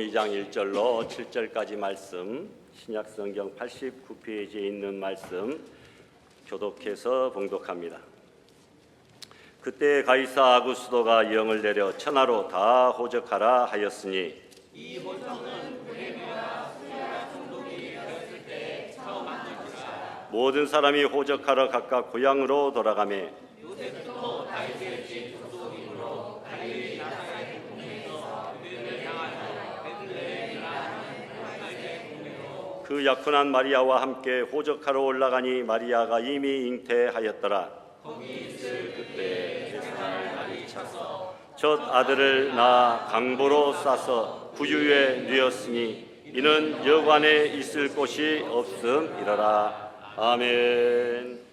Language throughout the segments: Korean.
2장 1절로 7절까지 말씀, 신약성경 89페이지에 있는 말씀 교독해서 봉독합니다. 그때 가이사 아구스도가 영을 내려 천하로 다 호적하라 하였으니 이 호적은 구레네와 수레라 총독이 되었을 때 처음 만들지라. 모든 사람이 호적하러 각각 고향으로 돌아가매 요셉도 다윗의 집 소속이므로 갈릴리 나사렛 동네에서 그들을 향하여 베들레헴이라는 다윗의 동네로 그 약혼한 마리아와 함께 호적하러 올라가니 마리아가 이미 잉태하였더라. 거기 있을 그때 제사날 날이 차서 첫 아들을 낳아 강보로 싸서 구유에 뉘었으니 이는 여관에 있을 곳이 없음이러라. 아멘.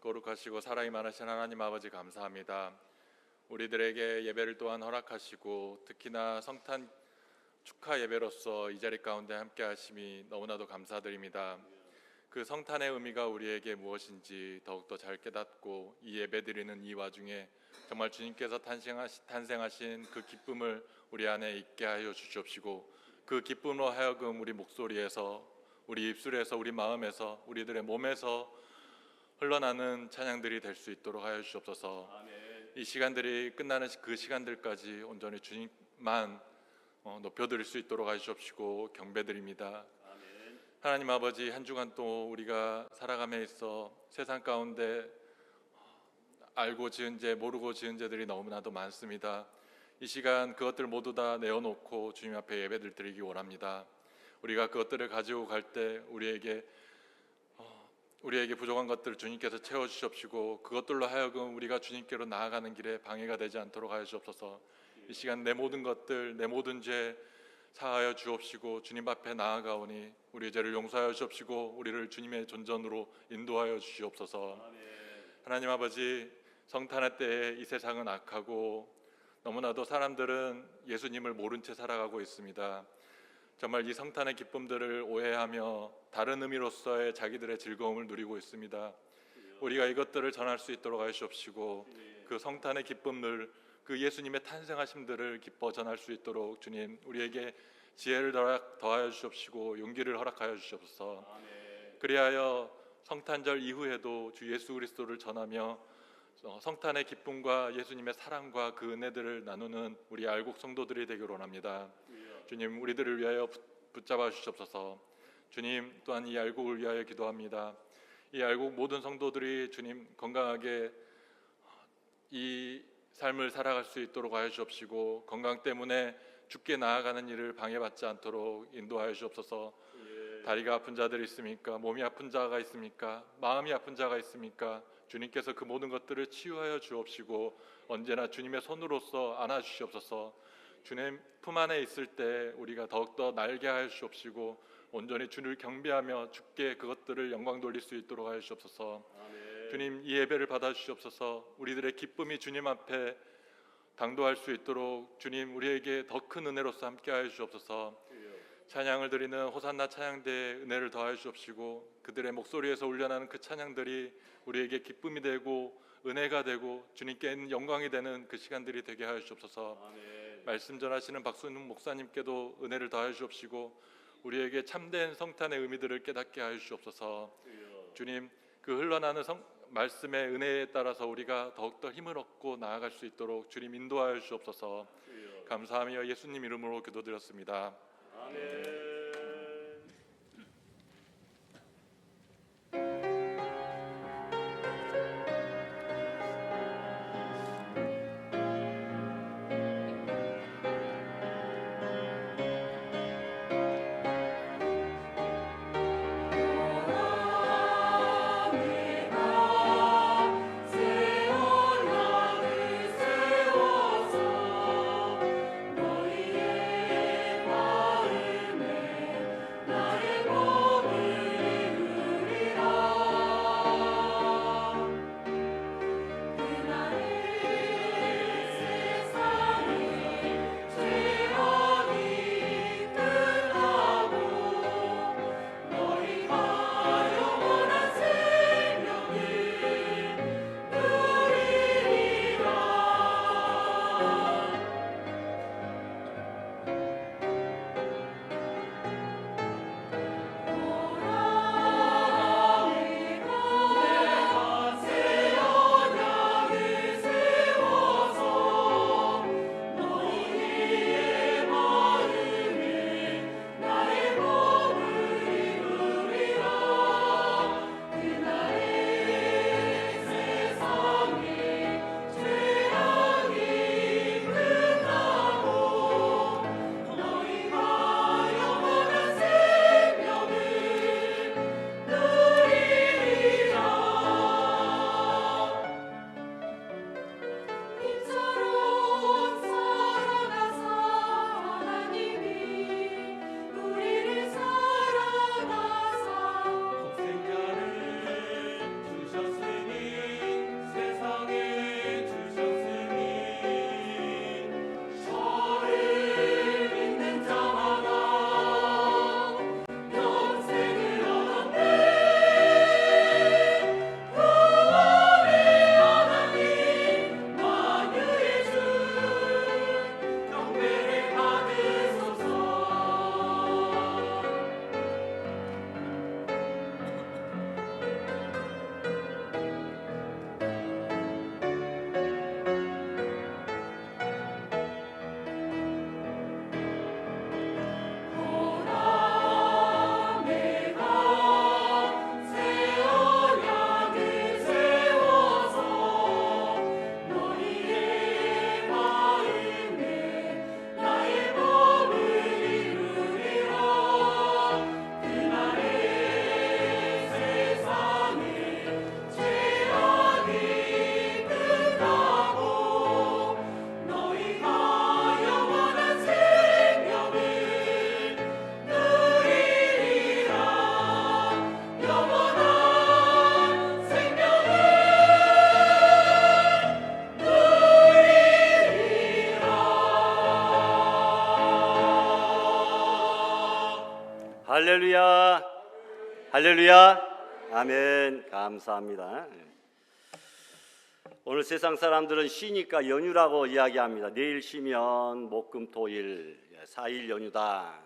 거룩하시고 사랑이 많으신 하나님 아버지 감사합니다. 우리들에게 예배를 또한 허락하시고 특히나 성탄 축하 예배로서 이 자리 가운데 함께 하심이 너무나도 감사드립니다. 그 성탄의 의미가 우리에게 무엇인지 더욱더 잘 깨닫고 이 예배드리는 이 와중에 정말 주님께서 탄생하신 그 기쁨을 우리 안에 있게 하여 주시옵시고 그 기쁨으로 하여금 우리 목소리에서, 우리 입술에서, 우리 마음에서, 우리들의 몸에서 흘러나는 찬양들이 될 수 있도록 하여 주시옵소서. 이 시간들이 끝나는 그 시간들까지 온전히 주님만 높여드릴 수 있도록 하여 주옵시고 경배드립니다. 하나님 아버지, 한 주간 또 우리가 살아감에 있어 세상 가운데 알고 지은 죄, 모르고 지은 죄들이 너무나도 많습니다. 이 시간 그것들 모두 다 내어놓고 주님 앞에 예배를 드리기 원합니다. 우리가 그것들을 가지고 갈 때 우리에게 부족한 것들을 주님께서 채워주시옵시고 그것들로 하여금 우리가 주님께로 나아가는 길에 방해가 되지 않도록 하여 주옵소서. 이 시간 내 모든 것들, 내 모든 죄 사하여 주옵시고 주님 앞에 나아가오니 우리의 죄를 용서하여 주옵시고 우리를 주님의 존전으로 인도하여 주시옵소서. 하나님 아버지, 성탄의 때에 이 세상은 악하고 너무나도 사람들은 예수님을 모른 채 살아가고 있습니다. 정말 이 성탄의 기쁨들을 오해하며 다른 의미로서의 자기들의 즐거움을 누리고 있습니다. 우리가 이것들을 전할 수 있도록 하여 주옵시고 그 성탄의 기쁨을, 그 예수님의 탄생하심들을 기뻐 전할 수 있도록 주님 우리에게 지혜를 더하여 주옵시고 용기를 허락하여 주시옵소서. 그리하여 성탄절 이후에도 주 예수 그리스도를 전하며 성탄의 기쁨과 예수님의 사랑과 그 은혜들을 나누는 우리 알곡 성도들이 되기를 원합니다. 주님, 우리들을 위하여 붙잡아 주시옵소서. 주님, 또한 이 알곡을 위하여 기도합니다. 이 알곡 모든 성도들이 주님 건강하게 이 삶을 살아갈 수 있도록 하여 주옵시고 건강 때문에 죽게 나아가는 일을 방해받지 않도록 인도하여 주옵소서. 다리가 아픈 자들이 있습니까? 몸이 아픈 자가 있습니까? 마음이 아픈 자가 있습니까? 주님께서 그 모든 것들을 치유하여 주옵시고 언제나 주님의 손으로서 안아주시옵소서. 주님 품 안에 있을 때 우리가 더욱더 날게 하여 주옵시고 온전히 주를 경배하며 주께 그것들을 영광 돌릴 수 있도록 하여 주옵소서. 주님, 이 예배를 받아주시옵소서. 우리들의 기쁨이 주님 앞에 당도할 수 있도록 주님 우리에게 더 큰 은혜로서 함께 하여 주옵소서. 찬양을 드리는 호산나 찬양대에 은혜를 더하여 주옵시고 그들의 목소리에서 울려나는 그 찬양들이 우리에게 기쁨이 되고 은혜가 되고 주님께 영광이 되는 그 시간들이 되게 하여 주옵소서. 말씀 전하시는 박순웅 목사님께도 은혜를 더하여 주옵시고 우리에게 참된 성탄의 의미들을 깨닫게 하여 주옵소서. 주님, 그 흘러나는 말씀의 은혜에 따라서 우리가 더욱더 힘을 얻고 나아갈 수 있도록 주님 인도하여 주옵소서. 감사하며 예수님 이름으로 기도드렸습니다. 아멘. 너희의 마음에 할렐루야, 할렐루야, 아멘. 감사합니다. 오늘 세상 사람들은 쉬니까 연휴라고 이야기합니다. 내일 쉬면 목금토일 4일 연휴다.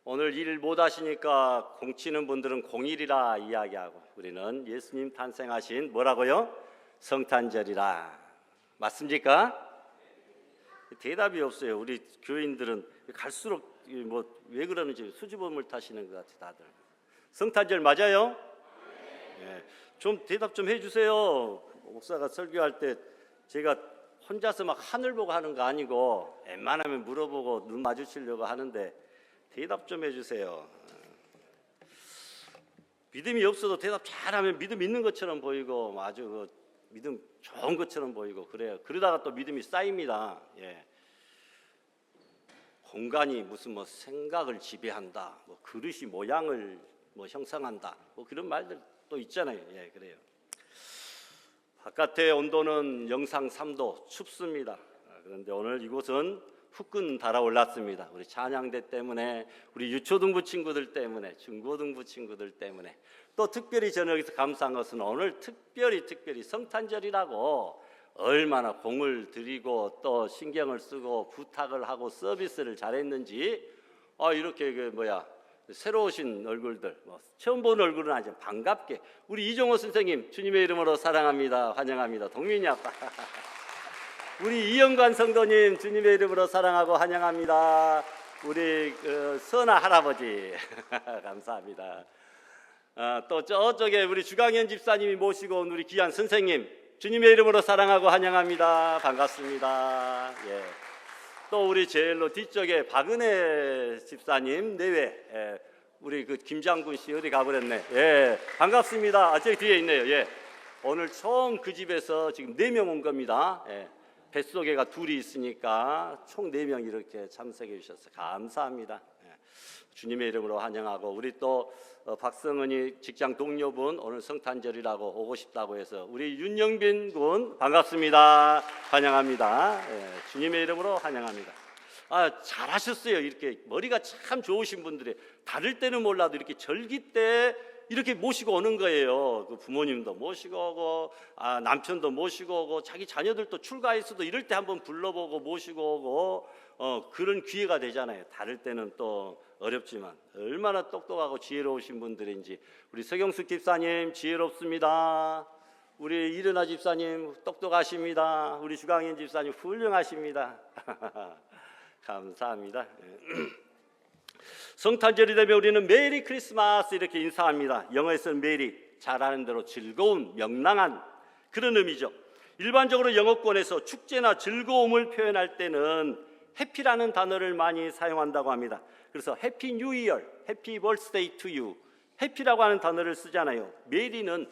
오늘 일 못 하시니까 공치는 분들은 공일이라 이야기하고, 우리는 예수님 탄생하신 뭐라고요? 성탄절이라. 맞습니까? 대답이 없어요. 우리 교인들은 갈수록 왜 그러는지 수줍음을 타시는 것 같아요. 다들. 성탄절 맞아요? 네. 좀 대답 좀 해주세요. 목사가 설교할 때 제가 혼자서 막 하늘 보고 하는 거 아니고 웬만하면 물어보고 눈 마주치려고 하는데 대답 좀 해주세요. 믿음이 없어도 대답 잘하면 믿음 있는 것처럼 보이고 아주 믿음 좋은 것처럼 보이고 그래요. 그러다가 또 믿음이 쌓입니다. 예. 공간이 무슨 생각을 지배한다, 그릇이 모양을 형성한다, 그런 말들 또 있잖아요. 예, 그래요. 바깥의 온도는 영상 3도 춥습니다. 그런데 오늘 이곳은 후끈 달아올랐습니다. 우리 찬양대 때문에, 우리 유초등부 친구들 때문에, 중고등부 친구들 때문에, 또 특별히 저는 여기서 감사한 것은 오늘 특별히 성탄절이라고 얼마나 공을 들이고 또 신경을 쓰고 부탁을 하고 서비스를 잘했는지, 이렇게 새로 오신 얼굴들, 처음 본 얼굴은 아니지만 반갑게 우리 이종호 선생님 주님의 이름으로 사랑합니다, 환영합니다. 동민이 아빠 우리 이영관 성도님 주님의 이름으로 사랑하고 환영합니다. 우리 선아 할아버지 감사합니다. 또 저쪽에 우리 주강현 집사님이 모시고 온 우리 귀한 선생님 주님의 이름으로 사랑하고 환영합니다. 반갑습니다. 예. 또 우리 제일로 뒤쪽에 박은혜 집사님 내외, 우리 김장군 씨 어디 가버렸네. 예, 반갑습니다. 저기 뒤에 있네요. 예. 오늘 총 그 집에서 지금 4명 온 겁니다. 예. 뱃속에가 둘이 있으니까 총 4명 이렇게 참석해 주셔서 감사합니다. 예. 주님의 이름으로 환영하고, 우리 또 박성은이 직장 동료분 오늘 성탄절이라고 오고 싶다고 해서 우리 윤영빈 군 반갑습니다. 환영합니다. 예, 주님의 이름으로 환영합니다. 잘하셨어요. 이렇게 머리가 참 좋으신 분들이 다를 때는 몰라도 이렇게 절기 때 이렇게 모시고 오는 거예요. 그 부모님도 모시고 오고, 남편도 모시고 오고, 자기 자녀들도 출가했어도 이럴 때 한번 불러보고 모시고 오고, 그런 기회가 되잖아요. 다를 때는 또 어렵지만 얼마나 똑똑하고 지혜로우신 분들인지. 우리 서경숙 집사님 지혜롭습니다. 우리 이른아 집사님 똑똑하십니다. 우리 주강현 집사님 훌륭하십니다. 감사합니다. 성탄절이 되면 우리는 메리 크리스마스 이렇게 인사합니다. 영어에서는 메리, 잘 아는 대로 즐거운, 명랑한 그런 의미죠. 일반적으로 영어권에서 축제나 즐거움을 표현할 때는 해피라는 단어를 많이 사용한다고 합니다. 그래서 해피 뉴 이어, 해피 버스데이 투 유, 해피라고 하는 단어를 쓰잖아요. 메리는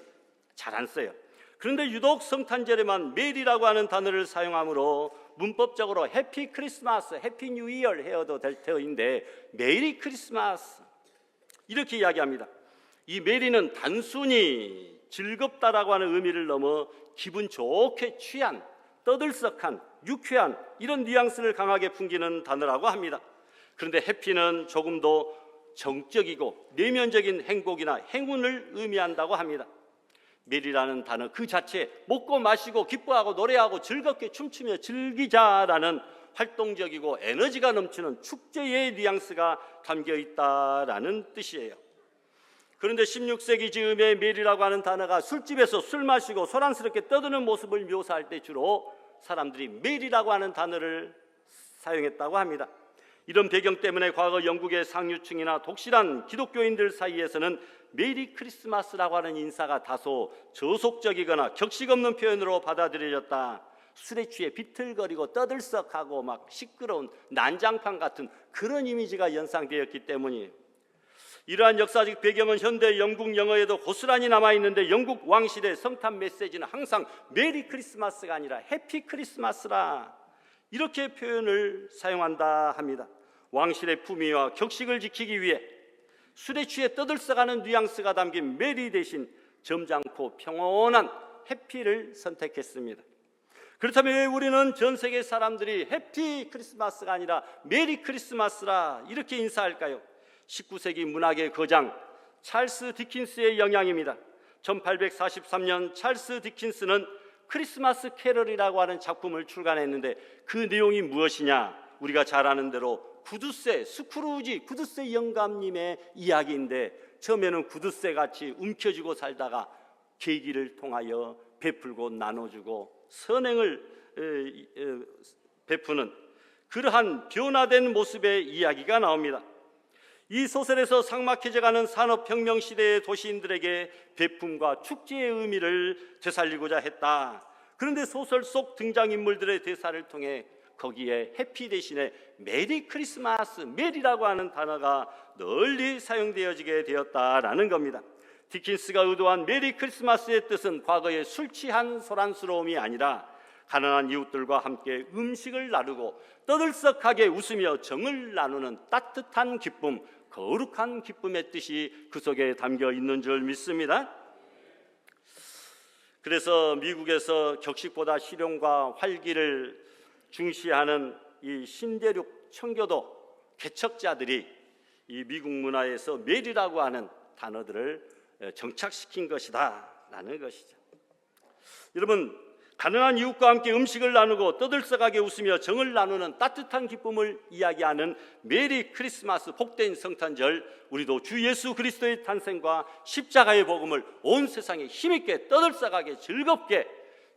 잘 안 써요. 그런데 유독 성탄절에만 메리라고 하는 단어를 사용하므로 문법적으로 해피 크리스마스, 해피 뉴 이어 해도 될 터인데 메리 크리스마스 이렇게 이야기합니다. 이 메리는 단순히 즐겁다라고 하는 의미를 넘어 기분 좋게 취한, 떠들썩한, 유쾌한 이런 뉘앙스를 강하게 풍기는 단어라고 합니다. 그런데 해피는 조금 더 정적이고 내면적인 행복이나 행운을 의미한다고 합니다. 메리라는 단어 그 자체 먹고 마시고 기뻐하고 노래하고 즐겁게 춤추며 즐기자라는 활동적이고 에너지가 넘치는 축제의 뉘앙스가 담겨 있다라는 뜻이에요. 그런데 16세기 즈음에 메리라고 하는 단어가 술집에서 술 마시고 소란스럽게 떠드는 모습을 묘사할 때 주로 사람들이 메리라고 하는 단어를 사용했다고 합니다. 이런 배경 때문에 과거 영국의 상류층이나 독실한 기독교인들 사이에서는 메리 크리스마스라고 하는 인사가 다소 저속적이거나 격식 없는 표현으로 받아들여졌다. 술에 취해 비틀거리고 떠들썩하고 막 시끄러운 난장판 같은 그런 이미지가 연상되었기 때문이에요. 이러한 역사적 배경은 현대 영국 영어에도 고스란히 남아있는데 영국 왕실의 성탄 메시지는 항상 메리 크리스마스가 아니라 해피 크리스마스라 이렇게 표현을 사용한다 합니다. 왕실의 품위와 격식을 지키기 위해 술에 취해 떠들썩하는 뉘앙스가 담긴 메리 대신 점잖고 평온한 해피를 선택했습니다. 그렇다면 왜 우리는 전 세계 사람들이 해피 크리스마스가 아니라 메리 크리스마스라 이렇게 인사할까요? 19세기 문학의 거장 찰스 디킨스의 영향입니다. 1843년 찰스 디킨스는 크리스마스 캐럴이라고 하는 작품을 출간했는데 그 내용이 무엇이냐? 우리가 잘 아는 대로 스크루지 구두쇠 영감님의 이야기인데, 처음에는 구두쇠같이 움켜쥐고 살다가 계기를 통하여 베풀고 나눠주고 선행을 베푸는 그러한 변화된 모습의 이야기가 나옵니다. 이 소설에서 삭막해져가는 산업혁명 시대의 도시인들에게 베품과 축제의 의미를 되살리고자 했다. 그런데 소설 속 등장인물들의 대사를 통해 거기에 해피 대신에 메리 크리스마스, 메리라고 하는 단어가 널리 사용되어지게 되었다라는 겁니다. 디킨스가 의도한 메리 크리스마스의 뜻은 과거의 술 취한 소란스러움이 아니라 가난한 이웃들과 함께 음식을 나누고 떠들썩하게 웃으며 정을 나누는 따뜻한 기쁨, 거룩한 기쁨의 뜻이 그 속에 담겨 있는 줄 믿습니다. 그래서 미국에서 격식보다 실용과 활기를 중시하는 이 신대륙 청교도 개척자들이 이 미국 문화에서 메리라고 하는 단어들을 정착시킨 것이다 라는 것이죠. 여러분, 가난한 이웃과 함께 음식을 나누고 떠들썩하게 웃으며 정을 나누는 따뜻한 기쁨을 이야기하는 메리 크리스마스, 복된 성탄절, 우리도 주 예수 그리스도의 탄생과 십자가의 복음을 온 세상에 힘있게 떠들썩하게 즐겁게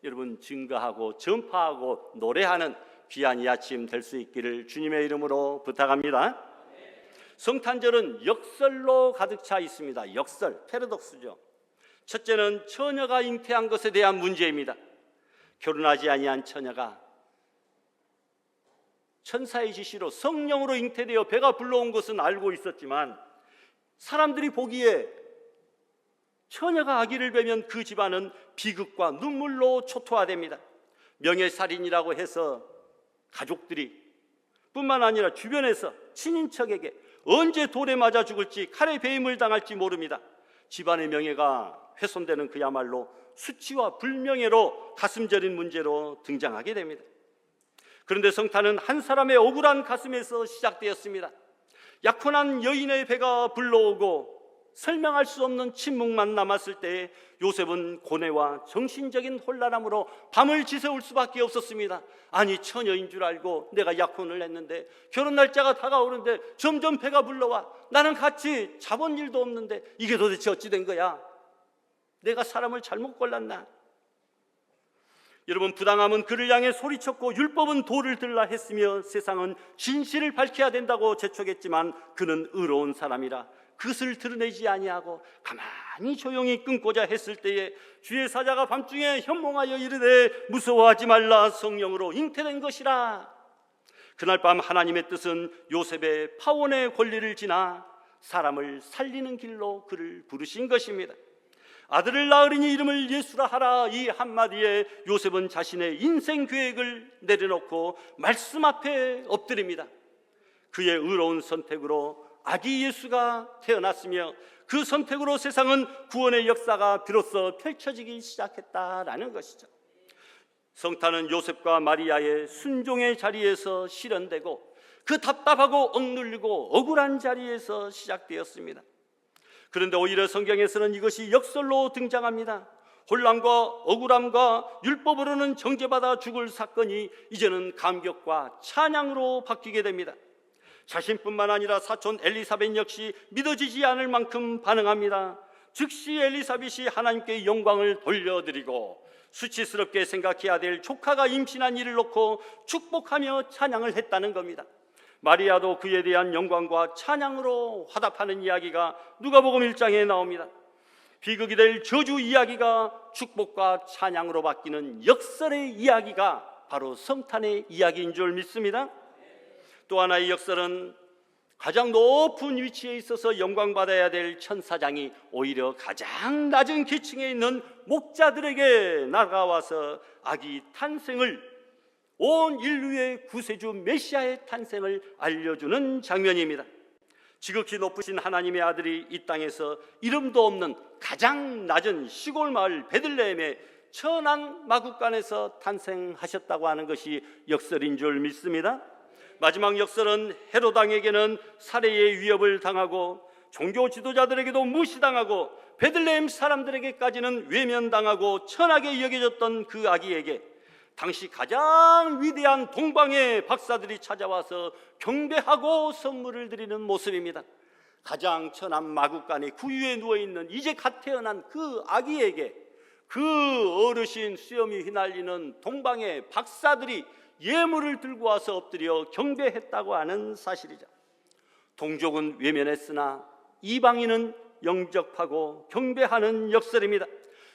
여러분 증거하고 전파하고 노래하는 귀한 이 아침 될 수 있기를 주님의 이름으로 부탁합니다. 성탄절은 역설로 가득 차 있습니다. 역설, 패러독스죠. 첫째는 처녀가 잉태한 것에 대한 문제입니다. 결혼하지 아니한 처녀가 천사의 지시로 성령으로 잉태되어 배가 불러온 것은 알고 있었지만, 사람들이 보기에 처녀가 아기를 배면 그 집안은 비극과 눈물로 초토화됩니다. 명예살인이라고 해서 가족들이 뿐만 아니라 주변에서 친인척에게 언제 돌에 맞아 죽을지 칼에 배임을 당할지 모릅니다. 집안의 명예가 훼손되는 그야말로 수치와 불명예로 가슴 저린 문제로 등장하게 됩니다. 그런데 성탄은 한 사람의 억울한 가슴에서 시작되었습니다. 약혼한 여인의 배가 불러오고 설명할 수 없는 침묵만 남았을 때 요셉은 고뇌와 정신적인 혼란함으로 밤을 지새울 수밖에 없었습니다. 아니, 처녀인 줄 알고 내가 약혼을 했는데 결혼 날짜가 다가오는데 점점 배가 불러와. 나는 같이 자본 일도 없는데 이게 도대체 어찌 된 거야? 내가 사람을 잘못 골랐나? 여러분, 부당함은 그를 향해 소리쳤고 율법은 돌을 들라 했으며 세상은 진실을 밝혀야 된다고 재촉했지만 그는 의로운 사람이라 그것을 드러내지 아니하고 가만히 조용히 끊고자 했을 때에 주의 사자가 밤중에 현몽하여 이르되 무서워하지 말라, 성령으로 잉태된 것이라. 그날 밤 하나님의 뜻은 요셉의 파원의 권리를 지나 사람을 살리는 길로 그를 부르신 것입니다. 아들을 낳으리니 이름을 예수라 하라. 이 한마디에 요셉은 자신의 인생 계획을 내려놓고 말씀 앞에 엎드립니다. 그의 의로운 선택으로 아기 예수가 태어났으며 그 선택으로 세상은 구원의 역사가 비로소 펼쳐지기 시작했다라는 것이죠. 성탄은 요셉과 마리아의 순종의 자리에서 실현되고 그 답답하고 억눌리고 억울한 자리에서 시작되었습니다. 그런데 오히려 성경에서는 이것이 역설로 등장합니다. 혼란과 억울함과 율법으로는 정죄받아 죽을 사건이 이제는 감격과 찬양으로 바뀌게 됩니다. 자신뿐만 아니라 사촌 엘리사벳 역시 믿어지지 않을 만큼 반응합니다. 즉시 엘리사벳이 하나님께 영광을 돌려드리고 수치스럽게 생각해야 될 조카가 임신한 일을 놓고 축복하며 찬양을 했다는 겁니다. 마리아도 그에 대한 영광과 찬양으로 화답하는 이야기가 누가복음 1장에 나옵니다. 비극이 될 저주 이야기가 축복과 찬양으로 바뀌는 역설의 이야기가 바로 성탄의 이야기인 줄 믿습니다. 또 하나의 역설은 가장 높은 위치에 있어서 영광받아야 될 천사장이 오히려 가장 낮은 계층에 있는 목자들에게 나가와서 아기 탄생을, 온 인류의 구세주 메시아의 탄생을 알려주는 장면입니다. 지극히 높으신 하나님의 아들이 이 땅에서 이름도 없는 가장 낮은 시골 마을 베들레헴의 천한 마구간에서 탄생하셨다고 하는 것이 역설인 줄 믿습니다. 마지막 역설은 헤롯 왕에게는 살해의 위협을 당하고 종교 지도자들에게도 무시당하고 베들레헴 사람들에게까지는 외면당하고 천하게 여겨졌던 그 아기에게 당시 가장 위대한 동방의 박사들이 찾아와서 경배하고 선물을 드리는 모습입니다. 가장 천한 마구간에 구유에 누워있는 이제 갓 태어난 그 아기에게 그 어르신 수염이 휘날리는 동방의 박사들이 예물을 들고 와서 엎드려 경배했다고 하는 사실이죠. 동족은 외면했으나 이방인은 영접하고 경배하는 역설입니다.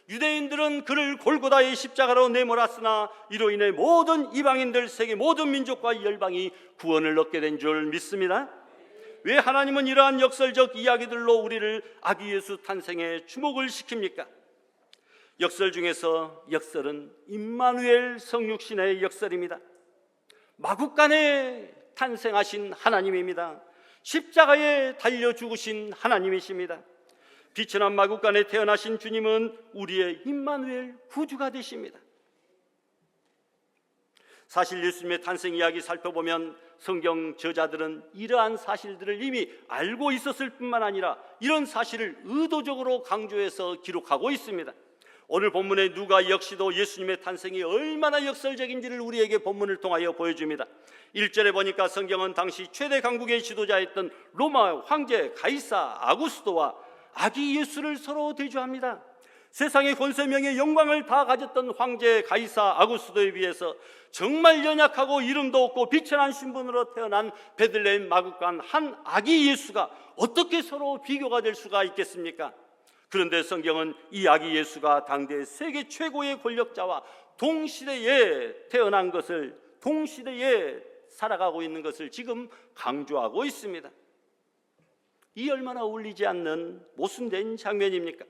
유대인들은 그를 골고다의 십자가로 내몰았으나 이로 인해 모든 이방인들, 세계 모든 민족과 열방이 구원을 얻게 된 줄 믿습니다. 왜 하나님은 이러한 역설적 이야기들로 우리를 아기 예수 탄생에 주목을 시킵니까? 역설 중에서 역설은 임마누엘 성육신의 역설입니다. 마구간에 탄생하신 하나님입니다. 십자가에 달려 죽으신 하나님이십니다. 비천한 마구간에 태어나신 주님은 우리의 임마누엘 구주가 되십니다. 사실 예수님의 탄생 이야기 살펴보면 성경 저자들은 이러한 사실들을 이미 알고 있었을 뿐만 아니라 이런 사실을 의도적으로 강조해서 기록하고 있습니다. 오늘 본문의 누가 역시도 예수님의 탄생이 얼마나 역설적인지를 우리에게 본문을 통하여 보여줍니다. 1절에 보니까 성경은 당시 최대 강국의 지도자였던 로마 황제 가이사 아구스도와 아기 예수를 서로 대조합니다. 세상의 권세 명예 영광을 다 가졌던 황제 가이사 아구스도에 비해서 정말 연약하고 이름도 없고 비천한 신분으로 태어난 베들레헴 마구간 한 아기 예수가 어떻게 서로 비교가 될 수가 있겠습니까? 그런데 성경은 이 아기 예수가 당대 세계 최고의 권력자와 동시대에 태어난 것을, 동시대에 살아가고 있는 것을 지금 강조하고 있습니다. 이 얼마나 어울리지 않는 모순된 장면입니까?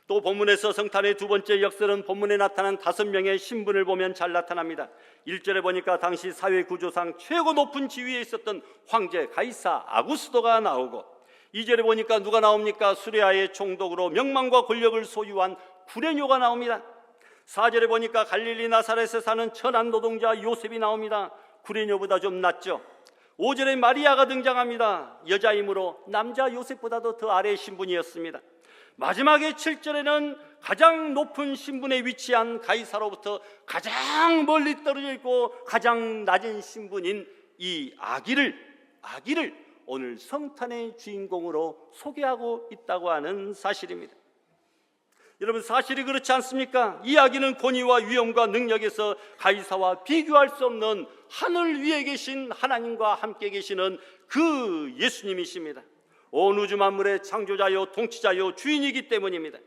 또 본문에서 성탄의 두 번째 역설은 본문에 나타난 5명의 신분을 보면 잘 나타납니다. 1절에 보니까 당시 사회 구조상 최고 높은 지위에 있었던 황제 가이사 아구스도가 나오고, 2절에 보니까 누가 나옵니까? 수레아의 총독으로 명망과 권력을 소유한 구레뇨가 나옵니다. 4절에 보니까 갈릴리 나사렛에 사는 천한 노동자 요셉이 나옵니다. 구레뇨보다 좀 낫죠. 5절에 마리아가 등장합니다. 여자이므로 남자 요셉보다도 더 아래의 신분이었습니다. 마지막에 7절에는 가장 높은 신분에 위치한 가이사로부터 가장 멀리 떨어져 있고 가장 낮은 신분인 이 아기를 오늘 성탄의 주인공으로 소개하고 있다고 하는 사실입니다. 여러분, 사실이 그렇지 않습니까? 이 아기는 권위와 위엄과 능력에서 가이사와 비교할 수 없는 하늘 위에 계신 하나님과 함께 계시는 그 예수님이십니다. 온 우주 만물의 창조자요 통치자요 주인이기 때문입니다.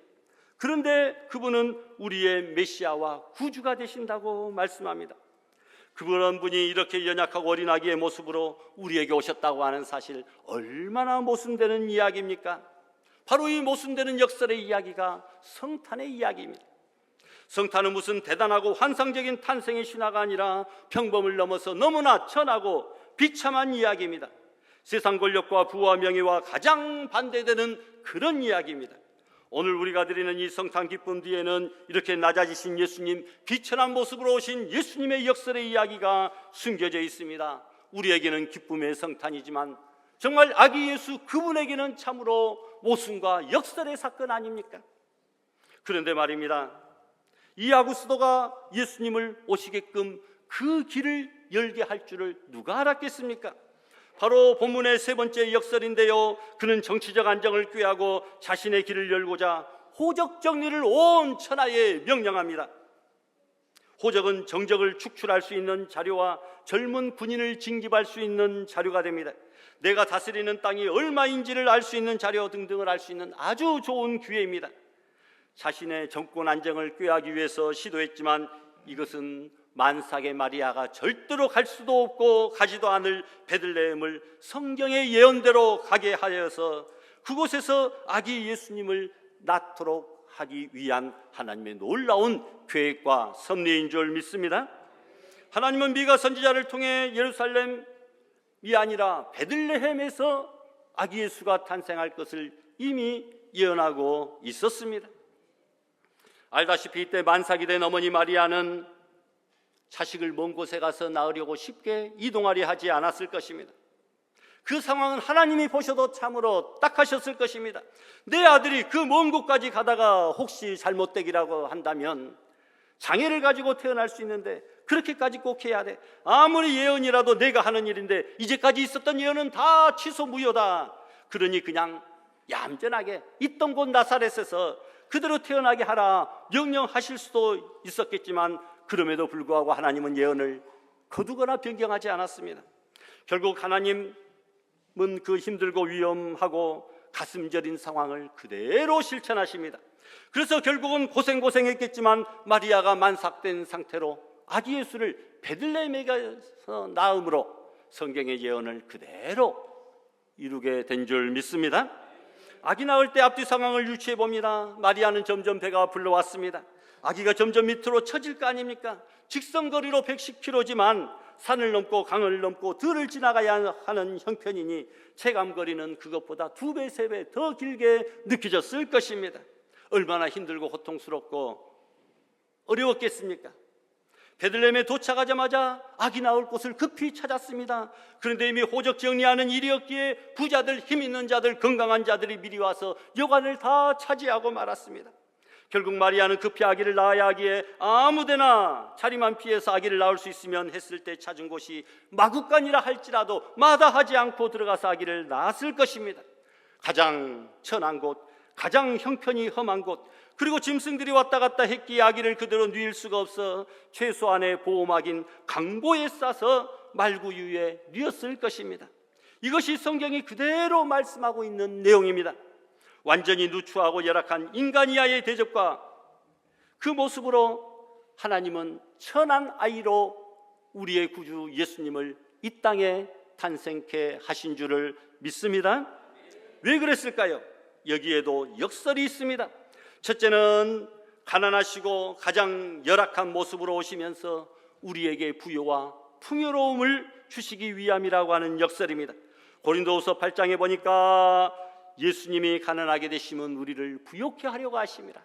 그런데 그분은 우리의 메시아와 구주가 되신다고 말씀합니다. 그런 분이 이렇게 연약하고 어린 아기의 모습으로 우리에게 오셨다고 하는 사실, 얼마나 모순되는 이야기입니까? 바로 이 모순되는 역설의 이야기가 성탄의 이야기입니다. 성탄은 무슨 대단하고 환상적인 탄생의 신화가 아니라 평범을 넘어서 너무나 천하고 비참한 이야기입니다. 세상 권력과 부와 명예와 가장 반대되는 그런 이야기입니다. 오늘 우리가 드리는 이 성탄 기쁨 뒤에는 이렇게 낮아지신 예수님, 비천한 모습으로 오신 예수님의 역설의 이야기가 숨겨져 있습니다. 우리에게는 기쁨의 성탄이지만 정말 아기 예수 그분에게는 참으로 모순과 역설의 사건 아닙니까? 그런데 말입니다, 이 아구스도가 예수님을 오시게끔 그 길을 열게 할 줄을 누가 알았겠습니까? 바로 본문의 세 번째 역설인데요, 그는 정치적 안정을 꾀하고 자신의 길을 열고자 호적 정리를 온 천하에 명령합니다. 호적은 정적을 축출할 수 있는 자료와 젊은 군인을 징집할 수 있는 자료가 됩니다. 내가 다스리는 땅이 얼마인지를 알 수 있는 자료 등등을 알 수 있는 아주 좋은 기회입니다. 자신의 정권 안정을 꾀하기 위해서 시도했지만 이것은 만삭의 마리아가 절대로 갈 수도 없고 가지도 않을 베들레헴을 성경의 예언대로 가게 하여서 그곳에서 아기 예수님을 낳도록 하기 위한 하나님의 놀라운 계획과 섭리인 줄 믿습니다. 하나님은 미가 선지자를 통해 예루살렘이 아니라 베들레헴에서 아기 예수가 탄생할 것을 이미 예언하고 있었습니다. 알다시피 이때 만삭이 된 어머니 마리아는 자식을 먼 곳에 가서 낳으려고 쉽게 이동하려 하지 않았을 것입니다. 그 상황은 하나님이 보셔도 참으로 딱하셨을 것입니다. 내 아들이 그 먼 곳까지 가다가 혹시 잘못되기라고 한다면 장애를 가지고 태어날 수 있는데 그렇게까지 꼭 해야 돼? 아무리 예언이라도 내가 하는 일인데 이제까지 있었던 예언은 다 취소 무효다. 그러니 그냥 얌전하게 있던 곳 나사렛에서 그대로 태어나게 하라 명령하실 수도 있었겠지만, 그럼에도 불구하고 하나님은 예언을 거두거나 변경하지 않았습니다. 결국 하나님은 그 힘들고 위험하고 가슴 저린 상황을 그대로 실천하십니다. 그래서 결국은 고생했겠지만 마리아가 만삭된 상태로 아기 예수를 베들레헴에서 낳음으로 성경의 예언을 그대로 이루게 된 줄 믿습니다. 아기 낳을 때 앞뒤 상황을 유추해 봅니다. 마리아는 점점 배가 불러왔습니다. 아기가 점점 밑으로 처질 거 아닙니까? 직선거리로 110km지만 산을 넘고 강을 넘고 들을 지나가야 하는 형편이니 체감거리는 그것보다 2배, 3배 더 길게 느껴졌을 것입니다. 얼마나 힘들고 고통스럽고 어려웠겠습니까? 베들레헴에 도착하자마자 아기 낳을 곳을 급히 찾았습니다. 그런데 이미 호적 정리하는 일이었기에 부자들, 힘 있는 자들, 건강한 자들이 미리 와서 여관을 다 차지하고 말았습니다. 결국 마리아는 급히 아기를 낳아야 하기에 아무데나 자리만 피해서 아기를 낳을 수 있으면 했을 때 찾은 곳이 마구간이라 할지라도 마다하지 않고 들어가서 아기를 낳았을 것입니다. 가장 천한 곳, 가장 형편이 험한 곳, 그리고 짐승들이 왔다 갔다 했기에 아기를 그대로 누일 수가 없어 최소한의 보호막인 강보에 싸서 말구유에 누였을 것입니다. 이것이 성경이 그대로 말씀하고 있는 내용입니다. 완전히 누추하고 열악한 인간 이하의 대접과 그 모습으로 하나님은 천한 아이로 우리의 구주 예수님을 이 땅에 탄생케 하신 줄을 믿습니다. 왜 그랬을까요? 여기에도 역설이 있습니다. 첫째는 가난하시고 가장 열악한 모습으로 오시면서 우리에게 부요와 풍요로움을 주시기 위함이라고 하는 역설입니다. 고린도후서 8장에 보니까 예수님이 가난하게 되시면 우리를 부욕케 하려고 하십니다.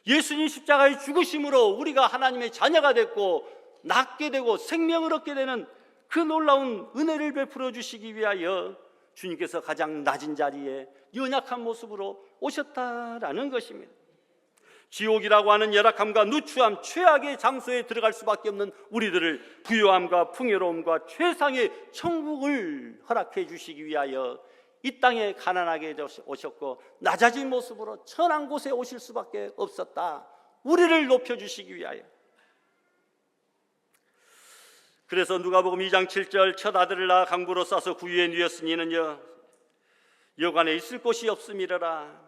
예수님 십자가의 죽으심으로 우리가 하나님의 자녀가 됐고 낫게 되고 생명을 얻게 되는 그 놀라운 은혜를 베풀어 주시기 위하여 주님께서 가장 낮은 자리에 연약한 모습으로 오셨다라는 것입니다. 지옥이라고 하는 열악함과 누추함, 최악의 장소에 들어갈 수밖에 없는 우리들을 부요함과 풍요로움과 최상의 천국을 허락해 주시기 위하여 이 땅에 가난하게 오셨고 낮아진 모습으로 천한 곳에 오실 수밖에 없었다. 우리를 높여주시기 위하여. 그래서 누가복음 2장 7절 첫 아들을 낳아 강부로 싸서 구유에 누였으니 이는 여관에 있을 곳이 없음이러라.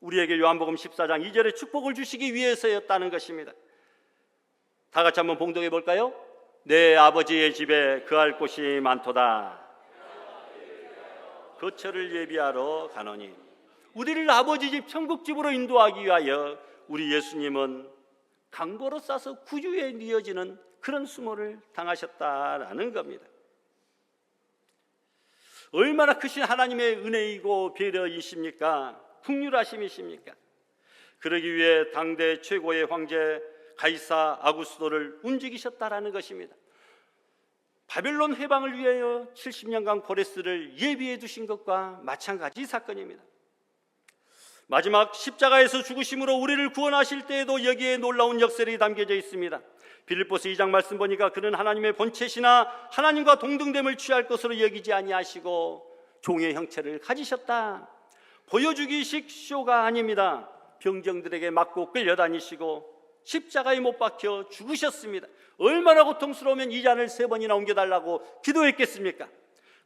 우리에게 요한복음 14장 2절에 축복을 주시기 위해서였다는 것입니다. 다 같이 한번 봉독해 볼까요? 내 아버지의 집에 거할 곳이 많도다. 거처를 예비하러 가노니. 우리를 아버지 집 천국집으로 인도하기 위하여 우리 예수님은 강보로 싸서 구유에 뉘어지는 그런 수모를 당하셨다라는 겁니다. 얼마나 크신 하나님의 은혜이고 배려이십니까? 풍요하심이십니까? 그러기 위해 당대 최고의 황제 가이사 아구스도를 움직이셨다라는 것입니다. 바벨론 해방을 위하여 70년간 고레스를 예비해 두신 것과 마찬가지 사건입니다. 마지막 십자가에서 죽으심으로 우리를 구원하실 때에도 여기에 놀라운 역설이 담겨져 있습니다. 빌립보서 2장 말씀 보니까 그는 하나님의 본체시나 하나님과 동등됨을 취할 것으로 여기지 아니하시고 종의 형체를 가지셨다. 보여주기식 쇼가 아닙니다. 병정들에게 맞고 끌려다니시고 십자가에 못 박혀 죽으셨습니다. 얼마나 고통스러우면 이 잔을 3번이나 옮겨달라고 기도했겠습니까?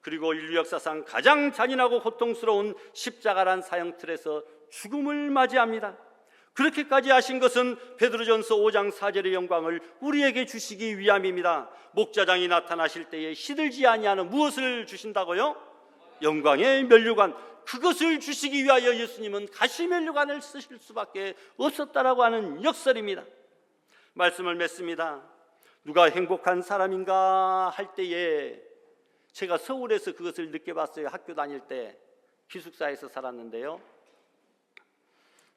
그리고 인류 역사상 가장 잔인하고 고통스러운 십자가란 사형틀에서 죽음을 맞이합니다. 그렇게까지 하신 것은 베드로전서 5장 4절의 영광을 우리에게 주시기 위함입니다. 목자장이 나타나실 때에 시들지 아니하는 무엇을 주신다고요? 영광의 면류관. 그것을 주시기 위하여 예수님은 가시면류관을 쓰실 수밖에 없었다라고 하는 역설입니다. 말씀을 맺습니다. 누가 행복한 사람인가 할 때에 제가 서울에서 그것을 느껴봤어요. 학교 다닐 때 기숙사에서 살았는데요.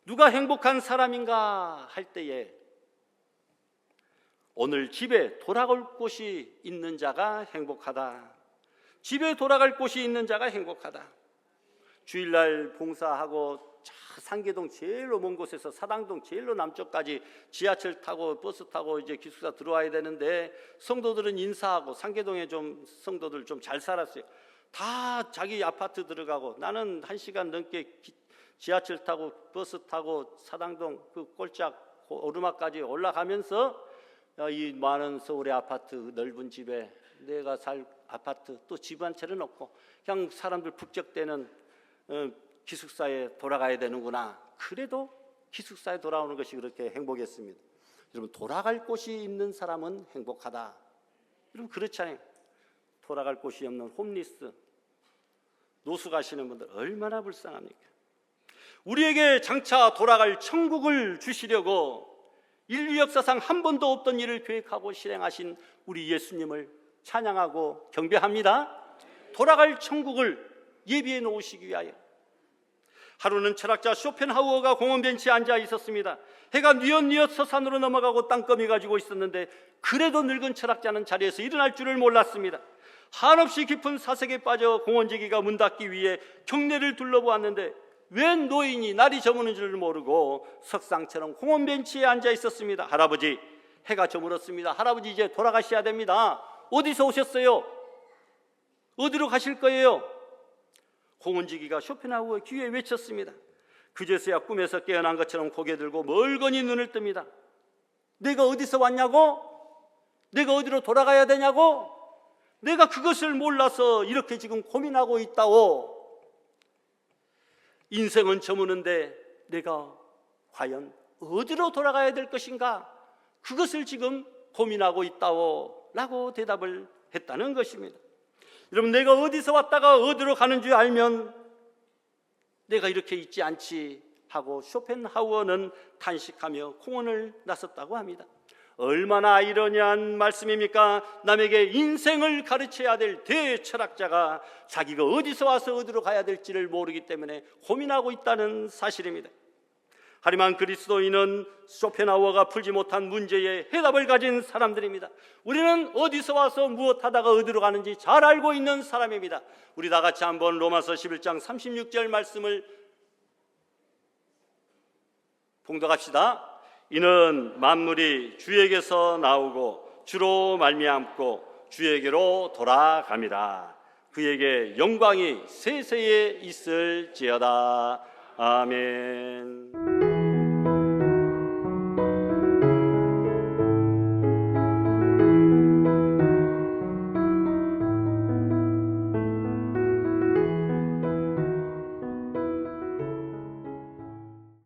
누가 행복한 사람인가 할 때에 오늘 집에 돌아갈 곳이 있는 자가 행복하다. 집에 돌아갈 곳이 있는 자가 행복하다. 주일날 봉사하고 상계동 제일로 먼 곳에서 사당동 제일로 남쪽까지 지하철 타고 버스 타고 이제 기숙사 들어와야 되는데, 성도들은 인사하고 상계동에 좀 성도들 좀 잘 살았어요. 다 자기 아파트 들어가고, 나는 1시간 넘게 지하철 타고 버스 타고 사당동 그 꼴짝 오르막까지 올라가면서 이 많은 서울의 아파트 넓은 집에 내가 살 아파트 또 집 한 채는 없고 그냥 사람들 북적대는 기숙사에 돌아가야 되는구나. 그래도 기숙사에 돌아오는 것이 그렇게 행복했습니다. 여러분, 돌아갈 곳이 있는 사람은 행복하다. 여러분, 그렇잖아요. 돌아갈 곳이 없는 홈리스, 노숙 하시는 분들 얼마나 불쌍합니까? 우리에게 장차 돌아갈 천국을 주시려고 인류 역사상 한 번도 없던 일을 계획하고 실행하신 우리 예수님을 찬양하고 경배합니다. 돌아갈 천국을 예비해 놓으시기 위하여. 하루는 철학자 쇼펜하우어가 공원 벤치에 앉아 있었습니다. 해가 뉘엿뉘엿 서산으로 넘어가고 땅거미 가지고 있었는데, 그래도 늙은 철학자는 자리에서 일어날 줄을 몰랐습니다. 한없이 깊은 사색에 빠져 공원지기가 문 닫기 위해 경내를 둘러보았는데, 웬 노인이 날이 저무는 줄 모르고 석상처럼 공원 벤치에 앉아 있었습니다. 할아버지, 해가 저물었습니다. 할아버지, 이제 돌아가셔야 됩니다. 어디서 오셨어요? 어디로 가실 거예요? 공원지기가 쇼펜하우어 귀에 외쳤습니다. 그제서야 꿈에서 깨어난 것처럼 고개 들고 멀거니 눈을 뜹니다. 내가 어디서 왔냐고? 내가 어디로 돌아가야 되냐고? 내가 그것을 몰라서 이렇게 지금 고민하고 있다오. 인생은 저무는데 내가 과연 어디로 돌아가야 될 것인가? 그것을 지금 고민하고 있다오 라고 대답을 했다는 것입니다. 여러분, 내가 어디서 왔다가 어디로 가는 줄 알면 내가 이렇게 있지 않지 하고 쇼펜하우어는 탄식하며 공원을 나섰다고 합니다. 얼마나 아이러니한 말씀입니까? 남에게 인생을 가르쳐야 될 대철학자가 자기가 어디서 와서 어디로 가야 될지를 모르기 때문에 고민하고 있다는 사실입니다. 하지만 그리스도인은 쇼펜하우어가 풀지 못한 문제에 해답을 가진 사람들입니다. 우리는 어디서 와서 무엇하다가 어디로 가는지 잘 알고 있는 사람입니다. 우리 다 같이 한번 로마서 11장 36절 말씀을 봉독합시다. 이는 만물이 주에게서 나오고 주로 말미암고 주에게로 돌아갑니다. 그에게 영광이 세세에 있을지어다. 아멘.